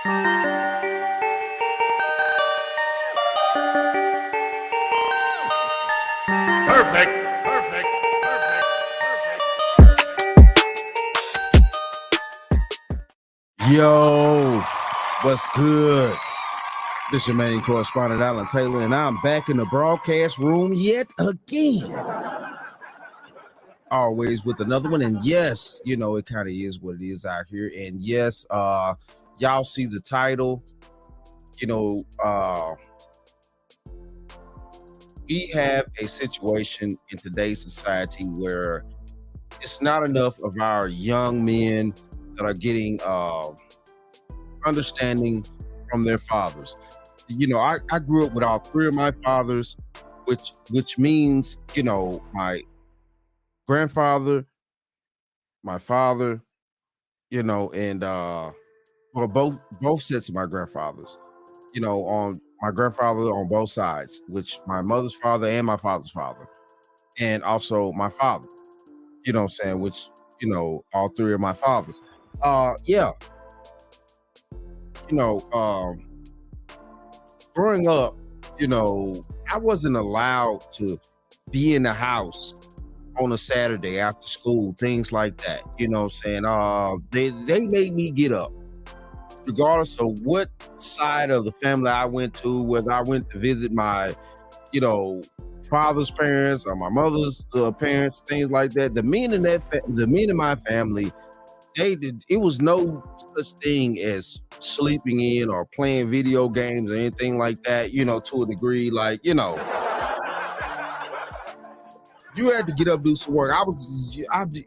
Perfect, perfect, perfect, perfect. Yo, what's good? This your main correspondent, Alan Taylor, and I'm back in the broadcast room yet again. Always with another one, and yes, you know, it kind of is what it is out here. And yes, y'all see the title, you know, we have a situation in today's society where it's not enough of our young men that are getting understanding from their fathers. You know, I grew up with all three of my fathers, which means, you know, my grandfather, my father, you know, and well, both sets of my grandfathers, you know, on my grandfather on both sides, which my mother's father and my father's father, and also my father, you know what I'm saying, which, you know, all three of my fathers. Yeah, you know, growing up, you know, I wasn't allowed to be in the house on a Saturday after school, things like that. You know what I'm saying? They made me get up, regardless of what side of the family I went to, whether I went to visit my, you know, father's parents or my mother's parents, things like that. The men in my family, it was no such thing as sleeping in or playing video games or anything like that, you know, to a degree. Like, you know, you had to get up, do some work.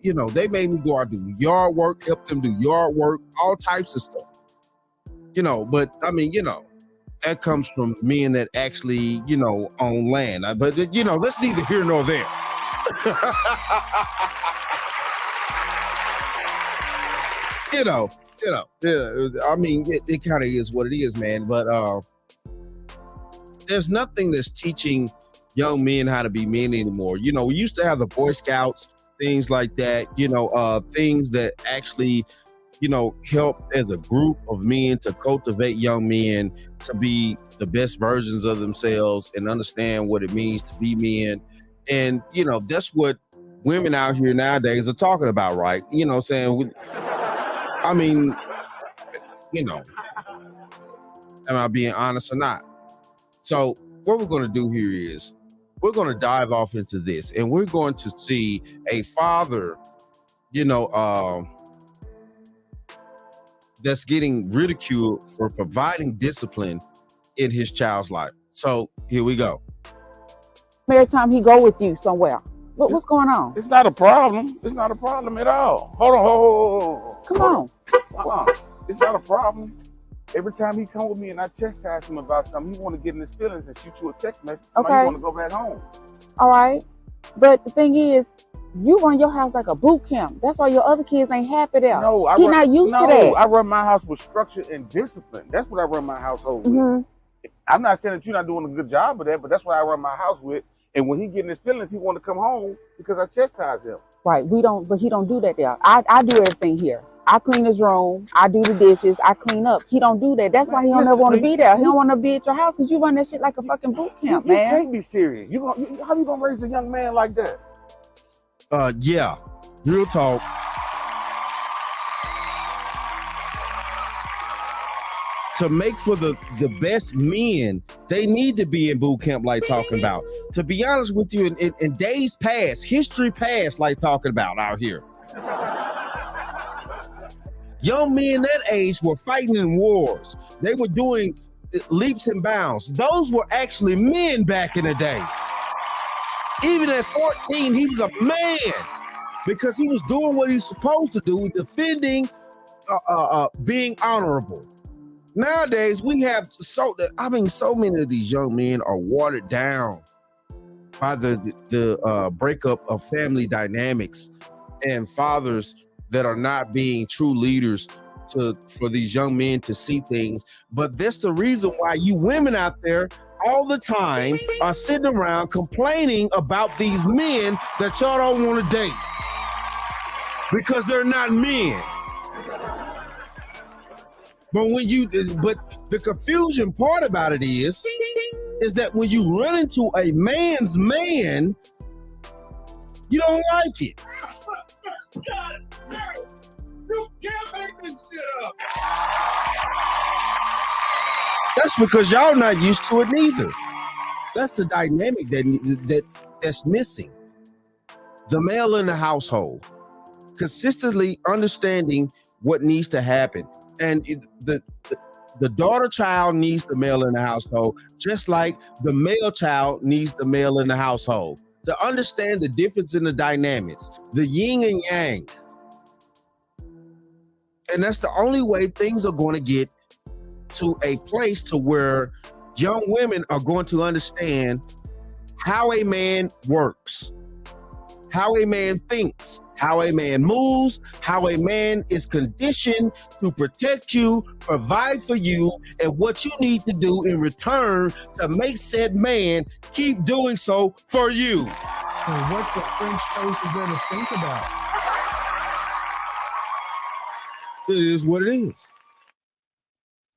You know, they made me go out, do yard work, help them do yard work, all types of stuff, you know. But I mean, you know, that comes from men that actually, you know, own land. But you know, that's neither here nor there. you know, I mean, it kind of is what it is, man. But there's nothing that's teaching young men how to be men anymore. You know, we used to have the Boy Scouts, things like that, you know, things that actually, you know, help as a group of men to cultivate young men to be the best versions of themselves and understand what it means to be men. And, you know, that's what women out here nowadays are talking about, right? You know what I'm saying? I mean, you know, am I being honest or not? So what we're going to do here is we're going to dive off into this, and we're going to see a father, you know, that's getting ridiculed for providing discipline in his child's life. So here we go. Every time he go with you somewhere, what's going on? It's not a problem. It's not a problem at all. Hold on, hold Come on. It's not a problem. Every time he come with me and I chastise him about something, he want to get in his feelings and shoot you a text message. Okay. He want to go back home. All right. But the thing is, you run your house like a boot camp. That's why your other kids ain't happy there. No, He's not used to that. I run my house with structure and discipline. That's what I run my household with. I'm not saying that you're not doing a good job of that, but that's what I run my house with. And when he get in his feelings, he want to come home because I chastise him. Right. But he don't do that there. I do everything here. I clean his room. I do the dishes. I clean up. He don't do that. That's why he don't ever want to be there. He don't want to be at your house because you run that shit like a fucking boot camp, man. You can't be serious. How you gonna raise a young man like that? Yeah, real talk. To make for the best men, they need to be in boot camp, like talking about. To be honest with you, in days past, history past, like talking about out here. Young men that age were fighting in wars. They were doing leaps and bounds. Those were actually men back in the day. Even at 14, he was a man because he was doing what he's supposed to do, defending, being honorable. Nowadays, we have so many of these young men are watered down by the breakup of family dynamics and fathers that are not being true leaders for these young men to see things. But that's the reason why you women out there all the time are sitting around complaining about these men that y'all don't want to date because they're not men. But the confusion part about it is that when you run into a man's man, you don't like it. You can't make this shit up. That's because y'all not used to it neither. That's the dynamic that's missing. The male in the household consistently understanding what needs to happen, and the daughter child needs the male in the household, just like the male child needs the male in the household. To understand the difference in the dynamics, the yin and yang. And that's the only way things are going to get to a place to where young women are going to understand how a man works, how a man thinks, how a man moves, how a man is conditioned to protect you, provide for you, and what you need to do in return to make said man keep doing so for you. So what the French toast is there to think about? It is what it is.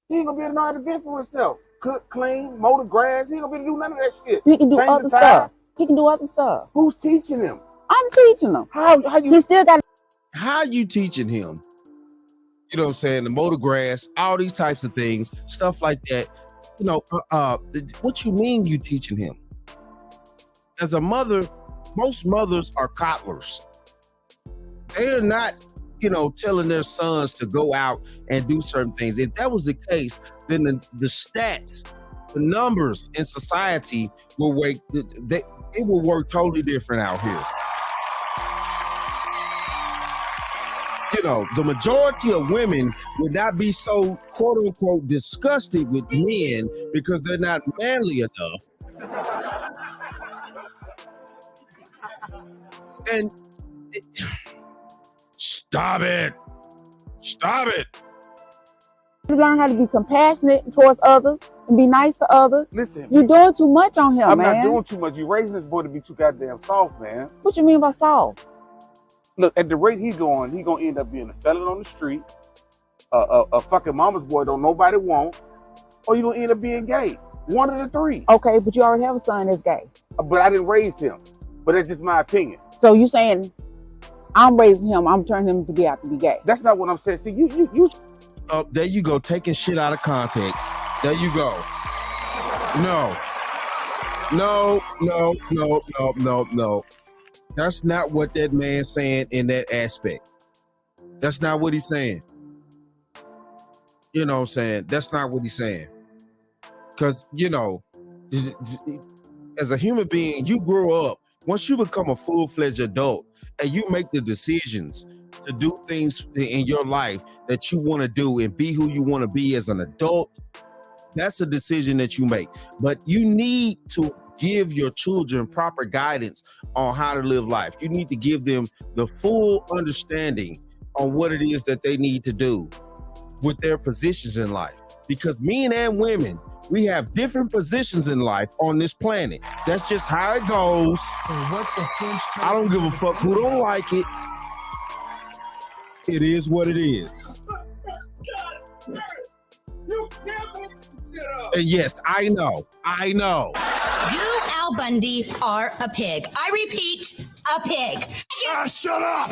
He ain't gonna be able to know how to vent for himself. Cook, clean, mow the grass. He ain't gonna be able to do none of that shit. He can do Change other the tire. stuff. He can do other stuff. Who's teaching him? I'm teaching him. How He you? still got. How you teaching him? You know what I'm saying? The motor grass, all these types of things, stuff like that. You know, what you mean you teaching him? As a mother, most mothers are coddlers. They are not, telling their sons to go out and do certain things. If that was the case, then the stats, the numbers in society will wait. It will work totally different out here. The majority of women would not be so quote unquote disgusted with men because they're not manly enough. And stop it. You learn how to be compassionate towards others and be nice to others. Listen, You're doing too much on him, I'm man. not doing too much. You raising this boy to be too goddamn soft, man. What you mean by soft? Look, at the rate he's gonna end up being a felon on the street, a fucking mama's boy don't nobody want, or you gonna end up being gay. One of the three. Okay, but you already have a son that's gay. But I didn't raise him. But that's just my opinion. So you saying I'm raising him, I'm turning him to be out to be gay. That's not what I'm saying. See, you. Oh, there you go, taking shit out of context. There you go. No. That's not what that man's saying in that aspect. That's not what he's saying. You know what I'm saying? That's not what he's saying. Because, as a human being, you grow up. Once you become a full-fledged adult and you make the decisions to do things in your life that you want to do and be who you want to be as an adult, that's a decision that you make. But you need to give your children proper guidance on how to live life. You need to give them the full understanding on what it is that they need to do with their positions in life. Because men and women, we have different positions in life on this planet. That's just how it goes. What the French toast I don't give a fuck who don't like it. It is what it is. You can't make this shit up. And yes, I know. You, Al Bundy, are a pig. I repeat, a pig. Shut up.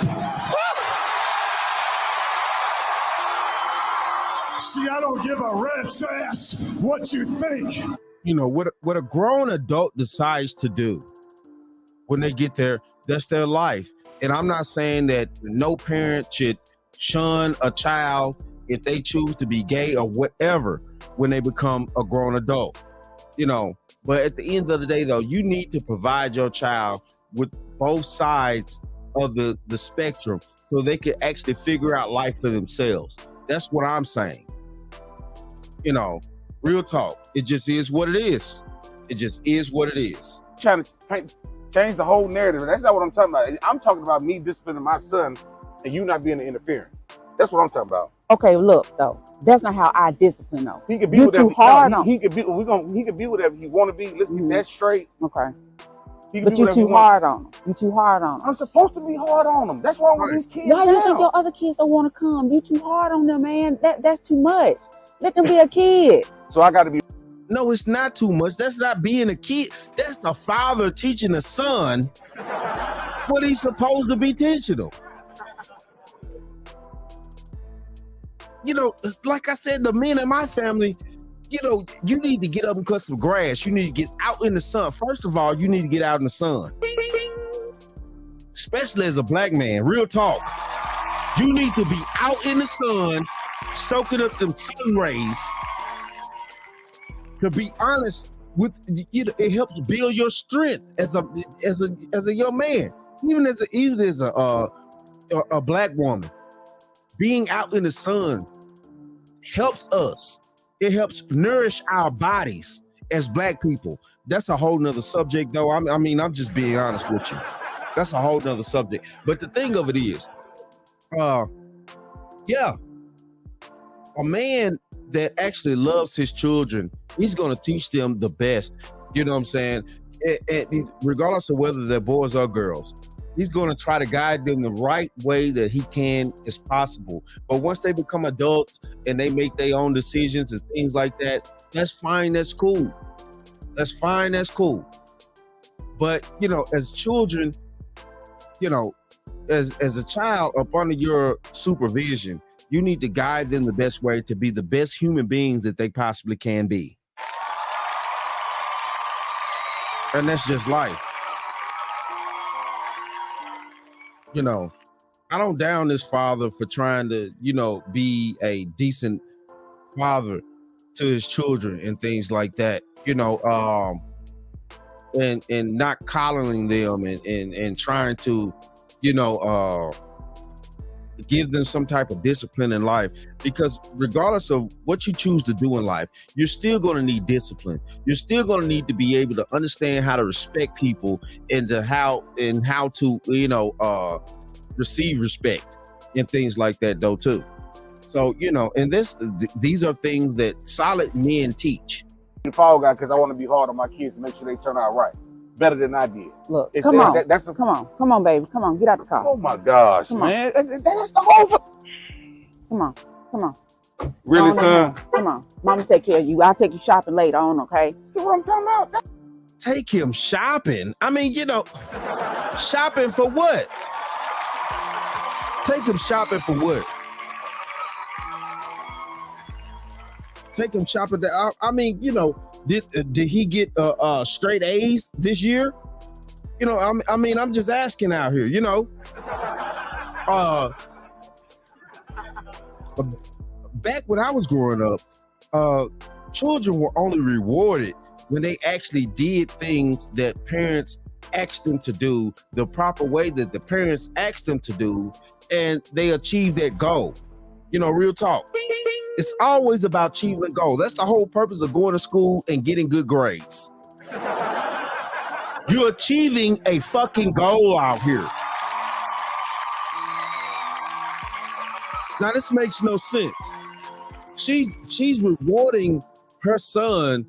See, I don't give a rat's ass what you think. What a grown adult decides to do when they get there, that's their life. And I'm not saying that no parent should shun a child if they choose to be gay or whatever when they become a grown adult, But at the end of the day, though, you need to provide your child with both sides of the spectrum so they can actually figure out life for themselves. That's what I'm saying. Real talk. It just is what it is. It just is what it is. Trying to change the whole narrative. That's not what I'm talking about. I'm talking about me disciplining my son and you not being an interference. That's what I'm talking about. Okay, look though, that's not how I discipline though. He could be You're whatever too hard on. he could be whatever he want to be. Let's get that straight. Okay. He can But do you whatever he too wants. hard on him. You too hard on him. I'm supposed to be hard on them. That's why I want these kids Why you now. think your other kids don't want to come? You too hard on them, man. That's too much. Let them be a kid. So I got to be. No, it's not too much. That's not being a kid. That's a father teaching a son what he's supposed to be teaching him. You know, like I said, the men in my family, you know, you need to get up and cut some grass. You need to get out in the sun. First of all, you need to get out in the sun. Especially as a black man, real talk. You need to be out in the sun, soaking up them sun rays. To be honest with you, it helps build your strength as a young man, even as a black woman. Being out in the sun helps us. It helps nourish our bodies as black people. That's a whole nother subject, though. I mean, I'm just being honest with you. That's a whole nother subject. But the thing of it is, yeah, a man that actually loves his children, he's going to teach them the best. You know what I'm saying? And regardless of whether they're boys or girls, he's going to try to guide them the right way that he can as possible. But once they become adults and they make their own decisions and things like that, that's fine. That's cool. That's fine. That's cool. But, you know, as children, you know, as a child up under your supervision, you need to guide them the best way to be the best human beings that they possibly can be. And that's just life. You know, I don't down this father for trying to, you know, be a decent father to his children and things like that, you know, and not coddling them and trying to, you know, give them some type of discipline in life, because regardless of what you choose to do in life, you're still going to need discipline. You're still going to need to be able to understand how to respect people and how to, you know, receive respect and things like that though too. So, you know, and these are things that solid men teach. The fall guy, because I want to be hard on my kids to make sure they turn out right, better than I did. Look, If come that- on. Come on, baby. Come on, get out the car. Oh my gosh, Come on. man, that's the whole. Come on. Really, Go on son? now. Come on. Mama take care of you. I'll take you shopping later on, okay? See what I'm talking about? Take him shopping. I mean, you know, shopping for what? Take him shopping for what? Take him shopping. I mean, you know, did he get straight A's this year? You know, I mean, I'm just asking out here. You know, back when I was growing up, children were only rewarded when they actually did things that parents asked them to do the proper way that the parents asked them to do, and they achieved that goal. You know, real talk. It's always about achieving a goal. That's the whole purpose of going to school and getting good grades. You're achieving a fucking goal out here. Now, this makes no sense. She's rewarding her son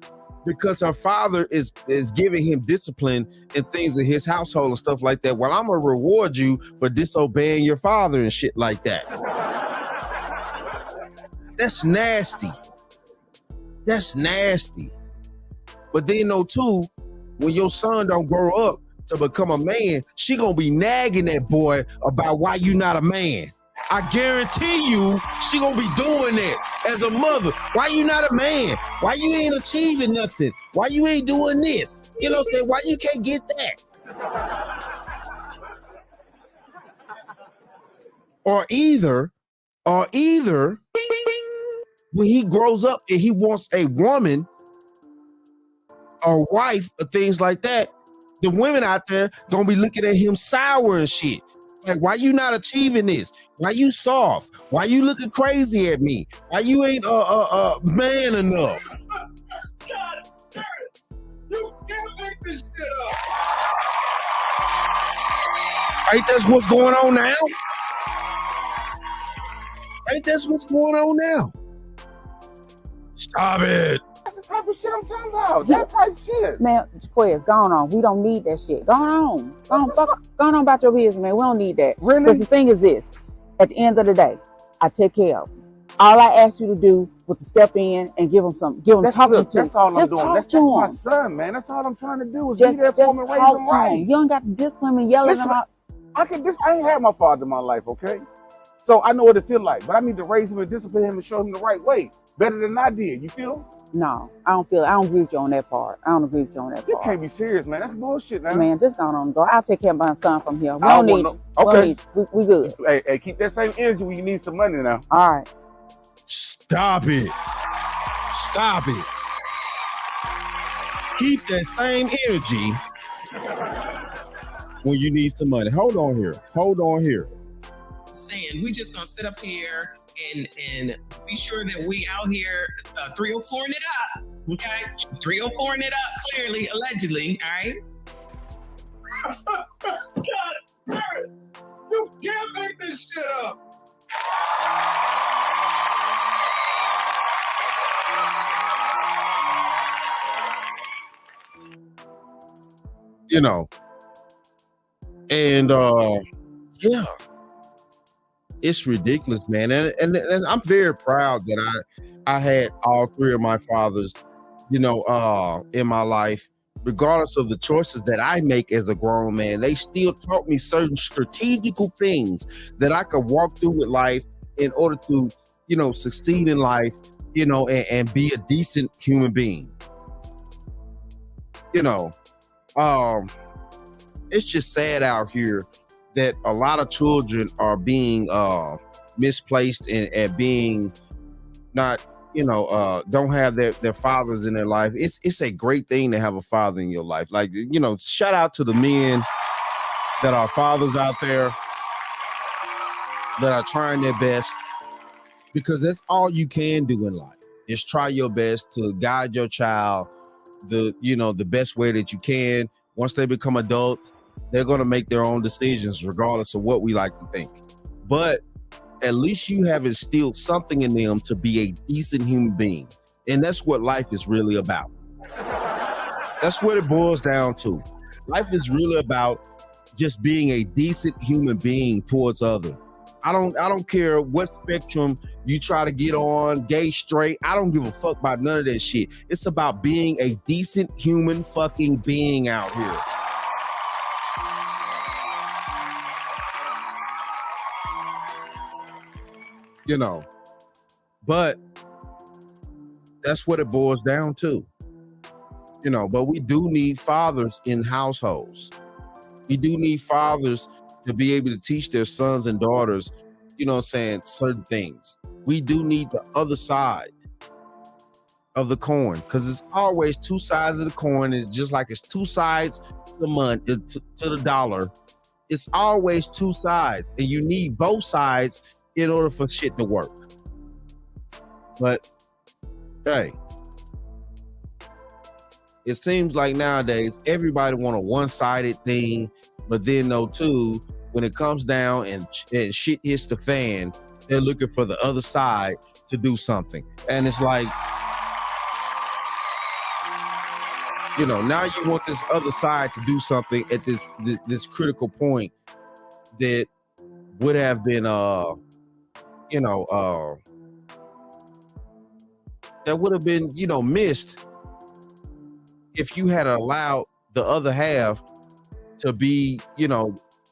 because her father is giving him discipline and things in his household and stuff like that. Well, I'm gonna reward you for disobeying your father and shit like that. That's nasty. That's nasty. But then, though, too, when your son don't grow up to become a man, she gonna be nagging that boy about why you not a man. I guarantee you she gonna be doing that as a mother. Why you not a man? Why you ain't achieving nothing? Why you ain't doing this? You know what I'm saying? Why you can't get that? Or either when he grows up and he wants a woman or wife or things like that, the women out there gonna be looking at him sour and shit. Like, why you not achieving this? Why you soft? Why you looking crazy at me? Why you ain't man enough? You can't make this shit up. Ain't that's what's going on now? Ain't that's what's going on now? Stop it. type of shit I'm talking about. That type shit. Man, Quez, go on. We don't need that shit. Go on. Go on about your business, man. We don't need that. Really? Because the thing is this. At the end of the day, I take care of him. All I asked you to do was to step in and give him That's talking good. to. That's all I'm Just doing. talk That's to my him. son, man. That's all I'm trying to do is Just be there for him and raise talk him to right. him. You don't got to discipline and yell at Listen, him out. I ain't had my father in my life, okay? So I know what it feel like, but I need to raise him and discipline him and show him the right way. Better than I did, you feel? No, I don't agree with you on that part. I don't agree with you on that You part. can't be serious, man. That's bullshit, man. Man, just go on, go. I'll take care of my son from here. We I don't don't need want you. no- We don't okay. need you. We good. Hey, keep that same energy when you need some money now. All right. Stop it. Stop it. Keep that same energy when you need some money. Hold on here. Saying we just gonna sit up here and be sure that we out here 304ing it up. Okay, 304ing it up clearly, allegedly. All right. You can't make this shit up. You know. And yeah. It's ridiculous, man. And I'm very proud that I had all three of my fathers, in my life. Regardless of the choices that I make as a grown man, they still taught me certain strategical things that I could walk through with life in order to, succeed in life, and be a decent human being. It's just sad out here that a lot of children are being misplaced and being not, don't have their fathers in their life. It's a great thing to have a father in your life. Like, shout out to the men that are fathers out there that are trying their best, because that's all you can do in life. Just try your best to guide your child the best way that you can. Once they become adults, they're going to make their own decisions regardless of what we like to think. But at least you have instilled something in them to be a decent human being. And that's what life is really about. That's what it boils down to. Life is really about just being a decent human being towards others. I don't care what spectrum you try to get on, gay, straight. I don't give a fuck about none of that shit. It's about being a decent human fucking being out here. But that's what it boils down to. But we do need fathers in households. We do need fathers to be able to teach their sons and daughters, certain things. We do need the other side of the coin, because it's always two sides of the coin. It's just like it's two sides to the money, to the dollar. It's always two sides, and you need both sides in order for shit to work. But hey, it seems like nowadays everybody want a one-sided thing, but then too, when it comes down and shit hits the fan, they're looking for the other side to do something. And it's like, now you want this other side to do something at this critical point that would have been that would have been missed if you had allowed the other half to be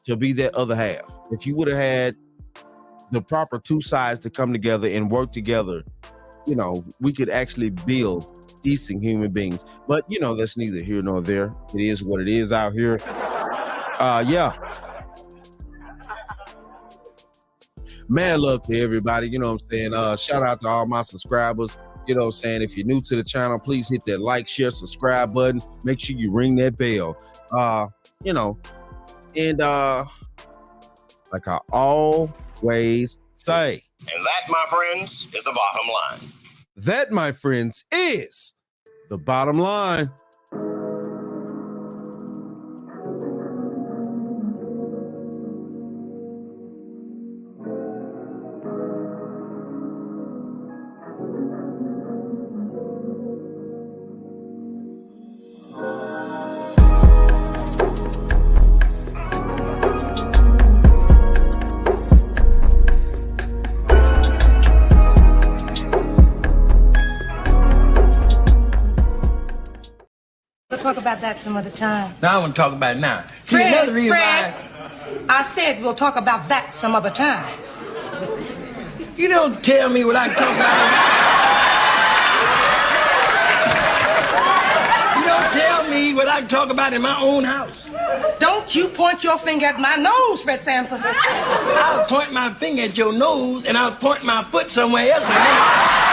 that other half. If you would have had the proper two sides to come together and work together, we could actually build decent human beings. But that's neither here nor there. It is what it is out here. Yeah. Man, love to everybody. Shout out to all my subscribers. If you're new to the channel, please hit that like, share, subscribe button. Make sure you ring that bell. And like I always say. And that, my friends, is the bottom line. That, my friends, is the bottom line. talk about that some other time. Now I want to talk about it now. See, Fred, another reason Fred, I said we'll talk about that some other time. You don't tell me what I can talk about. You don't tell me what I can talk about in my own house. Don't you point your finger at my nose, Fred Sanford. I'll point my finger at your nose and I'll point my foot somewhere else.